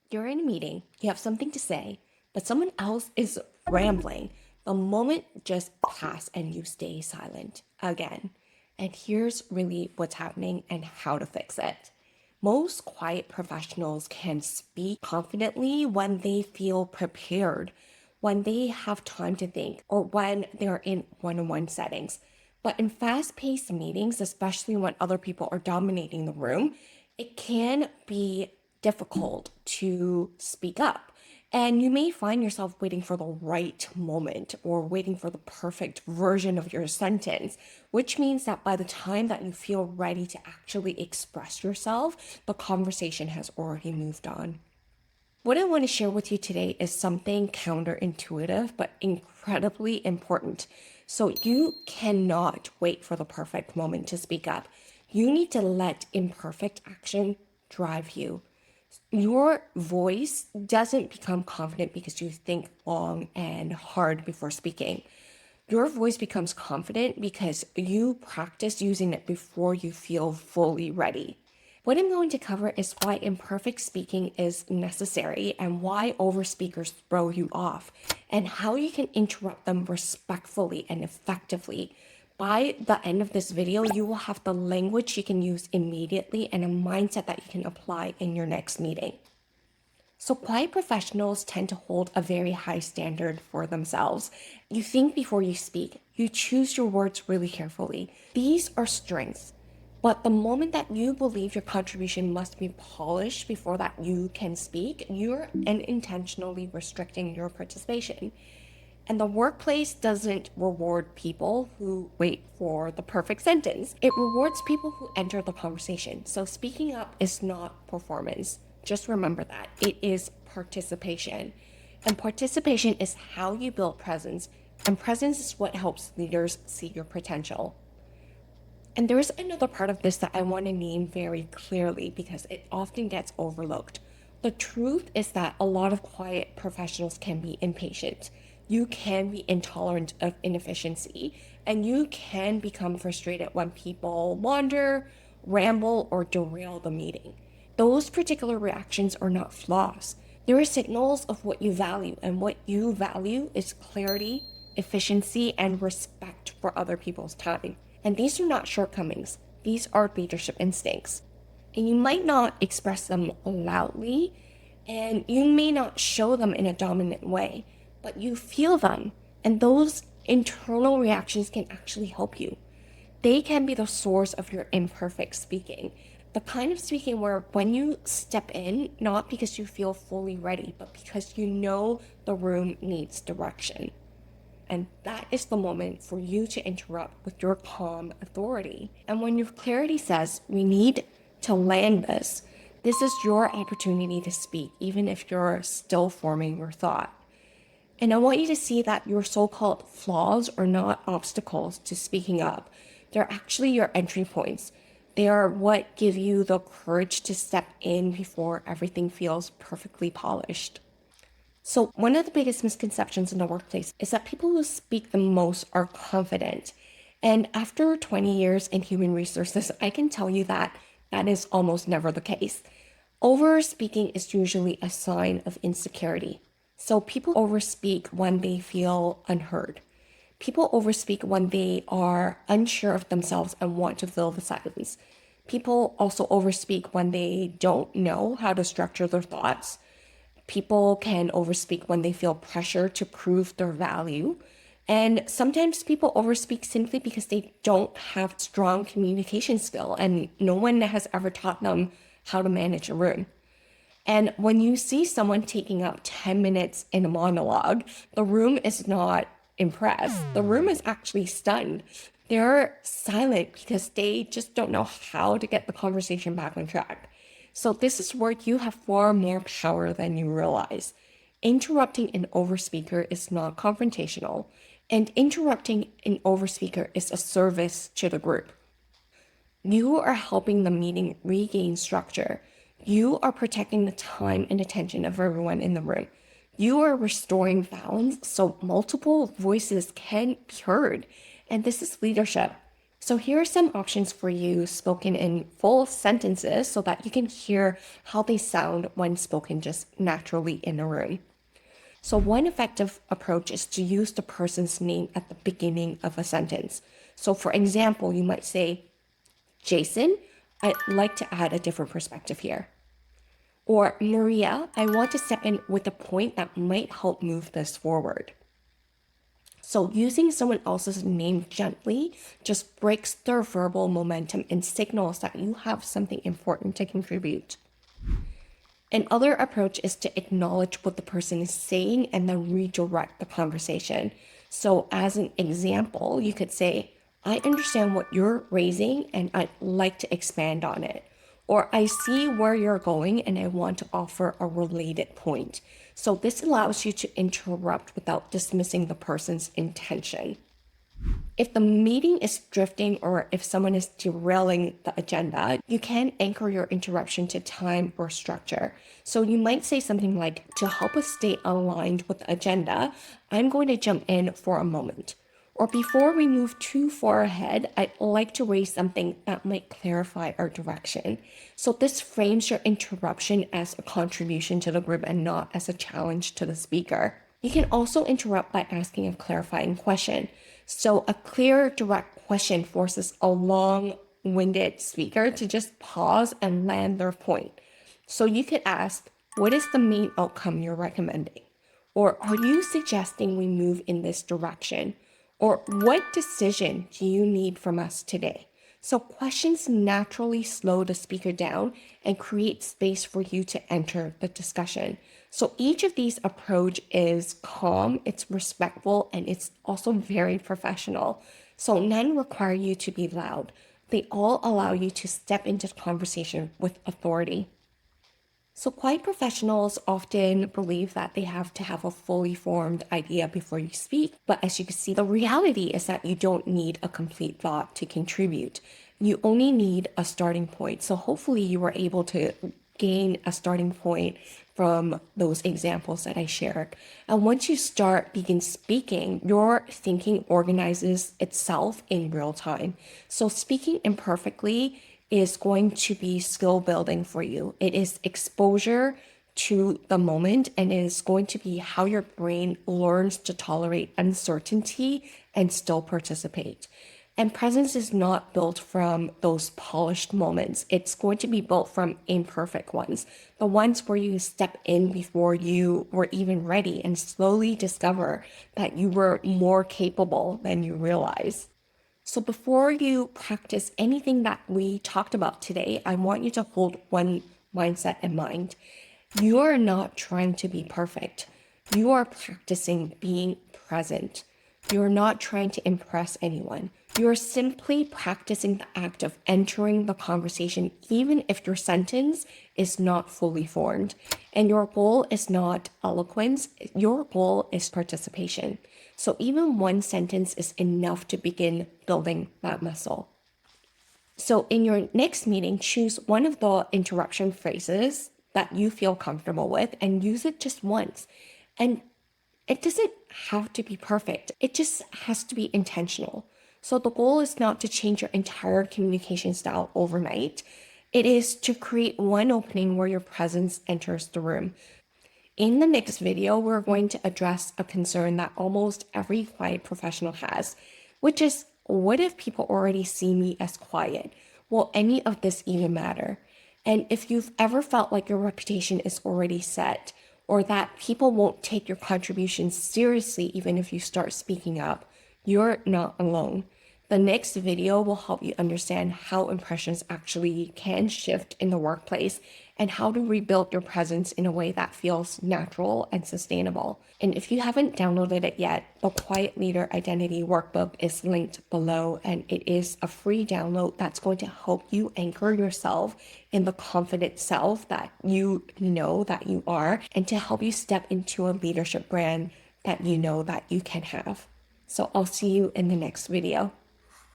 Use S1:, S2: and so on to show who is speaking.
S1: You're in a meeting, you have something to say, but someone else is rambling. The moment just pass and you stay silent again. And here's really what's happening and how to fix it. Most quiet professionals can speak confidently when they feel prepared, when they have time to think, or when they're in one-on-one settings. But in fast-paced meetings, especially when other people are dominating the room, it can be difficult to speak up. And you may find yourself waiting for the right moment or waiting for the perfect version of your sentence, which means that by the time that you feel ready to actually express yourself, the conversation has already moved on. What I want to share with you today is something counterintuitive, but incredibly important. So you cannot wait for the perfect moment to speak up. You need to let imperfect action drive you. Your voice doesn't become confident because you think long and hard before speaking. Your voice becomes confident because you practice using it before you feel fully ready. What I'm going to cover is why imperfect speaking is necessary and why overspeakers throw you off, and how you can interrupt them respectfully and effectively. By the end of this video, you will have the language you can use immediately and a mindset that you can apply in your next meeting. So quiet professionals tend to hold a very high standard for themselves. You think before you speak. You choose your words really carefully. These are strengths. But the moment that you believe your contribution must be polished before that you can speak, you're unintentionally restricting your participation. And the workplace doesn't reward people who wait for the perfect sentence. It rewards people who enter the conversation. So speaking up is not performance. Just remember that. It is participation. And participation is how you build presence. And presence is what helps leaders see your potential. And there's another part of this that I want to name very clearly because it often gets overlooked. The truth is that a lot of quiet professionals can be impatient. You can be intolerant of inefficiency, and you can become frustrated when people wander, ramble, or derail the meeting. Those particular reactions are not flaws. They are signals of what you value, and what you value is clarity, efficiency, and respect for other people's time. And these are not shortcomings. These are leadership instincts. And you might not express them loudly, and you may not show them in a dominant way, but you feel them. And those internal reactions can actually help you. They can be the source of your imperfect speaking. The kind of speaking where when you step in, not because you feel fully ready, but because you know the room needs direction. And that is the moment for you to interrupt with your calm authority. And when your clarity says, we need to land this, this is your opportunity to speak, even if you're still forming your thought. And I want you to see that your so-called flaws are not obstacles to speaking up. They're actually your entry points. They are what give you the courage to step in before everything feels perfectly polished. So one of the biggest misconceptions in the workplace is that people who speak the most are confident. And after 20 years in human resources, I can tell you that that is almost never the case. Over speaking is usually a sign of insecurity. So people overspeak when they feel unheard. People overspeak when they are unsure of themselves and want to fill the silence. People also overspeak when they don't know how to structure their thoughts. People can overspeak when they feel pressure to prove their value. And sometimes people overspeak simply because they don't have strong communication skill and no one has ever taught them how to manage a room. And when you see someone taking up 10 minutes in a monologue, the room is not impressed. The room is actually stunned. They're silent because they just don't know how to get the conversation back on track. So this is where you have far more power than you realize. Interrupting an overspeaker is not confrontational, and interrupting an overspeaker is a service to the group. You are helping the meeting regain structure. You are protecting the time and attention of everyone in the room. You are restoring balance so multiple voices can be heard. And this is leadership. So here are some options for you spoken in full sentences so that you can hear how they sound when spoken just naturally in a room. So one effective approach is to use the person's name at the beginning of a sentence. So for example, you might say, Jason, I'd like to add a different perspective here. Or Maria, I want to step in with a point that might help move this forward. So using someone else's name gently just breaks their verbal momentum and signals that you have something important to contribute. Another approach is to acknowledge what the person is saying and then redirect the conversation. So as an example, you could say, I understand what you're raising and I'd like to expand on it. Or I see where you're going and I want to offer a related point. So this allows you to interrupt without dismissing the person's intention. If the meeting is drifting or if someone is derailing the agenda, you can anchor your interruption to time or structure. So you might say something like, to help us stay aligned with the agenda, I'm going to jump in for a moment. Or before we move too far ahead, I'd like to raise something that might clarify our direction. So this frames your interruption as a contribution to the group and not as a challenge to the speaker. You can also interrupt by asking a clarifying question. So a clear, direct question forces a long-winded speaker to just pause and land their point. So you could ask, what is the main outcome you're recommending? Or are you suggesting we move in this direction? Or what decision do you need from us today? So questions naturally slow the speaker down and create space for you to enter the discussion. So each of these approach is calm, it's respectful, and it's also very professional. So none require you to be loud. They all allow you to step into the conversation with authority. So quiet professionals often believe that they have to have a fully formed idea before you speak. But as you can see, the reality is that you don't need a complete thought to contribute. You only need a starting point. So hopefully you were able to gain a starting point from those examples that I shared. And once you begin speaking, your thinking organizes itself in real time. So speaking imperfectly is going to be skill building for you. It is exposure to the moment and it is going to be how your brain learns to tolerate uncertainty and still participate. And presence is not built from those polished moments. It's going to be built from imperfect ones, the ones where you step in before you were even ready and slowly discover that you were more capable than you realize. So before you practice anything that we talked about today, I want you to hold one mindset in mind. You are not trying to be perfect. You are practicing being present. You're not trying to impress anyone. You're simply practicing the act of entering the conversation, even if your sentence is not fully formed. And your goal is not eloquence, your goal is participation. So even one sentence is enough to begin building that muscle. So in your next meeting, choose one of the interruption phrases that you feel comfortable with and use it just once. And it doesn't have to be perfect. It just has to be intentional. So the goal is not to change your entire communication style overnight. It is to create one opening where your presence enters the room. In the next video, we're going to address a concern that almost every quiet professional has, which is, what if people already see me as quiet? Will any of this even matter? And if you've ever felt like your reputation is already set, or that people won't take your contributions seriously even if you start speaking up, you're not alone. The next video will help you understand how impressions actually can shift in the workplace and how to rebuild your presence in a way that feels natural and sustainable. And if you haven't downloaded it yet, the Quiet Leader Identity Workbook is linked below, and it is a free download that's going to help you anchor yourself in the confident self that you know that you are, and to help you step into a leadership brand that you know that you can have. So I'll see you in the next video.